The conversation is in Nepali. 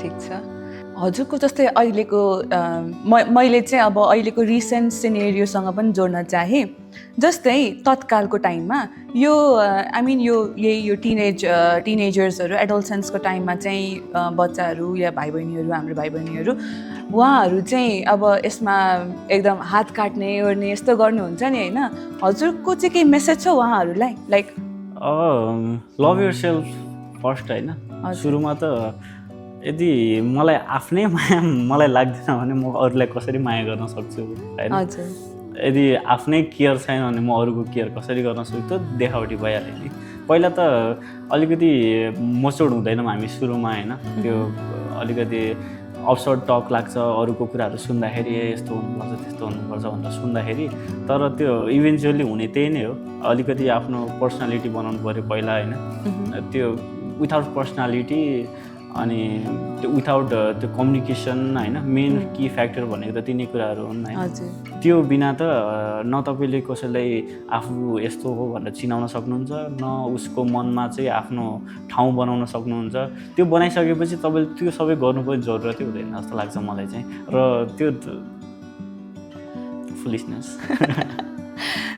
ठिक छ। हजुरको जस्तै अहिलेको मैले चाहिँ अब अहिलेको रिसेन्ट सिनेरियोसँग पनि जोड्न चाहेँ। जस्तै तत्कालको टाइममा यो यो टिनेजर्सहरू एडोलसेन्सको टाइममा चाहिँ बच्चाहरू या भाइ-बहिनीहरू, हाम्रो भाइ-बहिनीहरू उहाँहरू चाहिँ अब यसमा एकदम हात काट्ने ओर्ने यस्तो गर्नुहुन्छ नि होइन। हजुरको चाहिँ केही मेसेज छ उहाँहरूलाई like love your self first होइन। सुरुमा त यदि मलाई आफ्नै माया मलाई लाग्दैन भने म अरूलाई कसरी माया गर्न सक्छु होइन। यदि आफ्नै केयर छैन भने म अरूको केयर कसरी गर्न सक्छु, त देखावटी भइहाल्यो नि। पहिला त अलिकति मच्योर्ड हुँदैनौँ हामी सुरुमा होइन। त्यो अलिकति अब्सर्ड टक लाग्छ, अरूको कुराहरू सुन्दाखेरि यस्तो हुनुपर्छ त्यस्तो हुनुपर्छ भनेर सुन्दाखेरि। तर त्यो इभेन्चुअली हुने त्यही नै हो। अलिकति आफ्नो पर्सनालिटी बनाउनु पऱ्यो पहिला होइन। त्यो विथआउट पर्सनालिटी अनि त्यो विथआउट त्यो कम्युनिकेसन होइन, मेन की फ्याक्टर भनेको त तिनै कुराहरू हुन् होइन। त्यो बिना त न तपाईँले कसैलाई आफू यस्तो हो भनेर चिनाउन सक्नुहुन्छ, न उसको मनमा चाहिँ आफ्नो ठाउँ बनाउन सक्नुहुन्छ। त्यो बनाइसकेपछि तपाईँले त्यो सबै गर्नुपर्ने जरुरतै हुँदैन जस्तो लाग्छ मलाई चाहिँ। र त्यो फुलिसनेस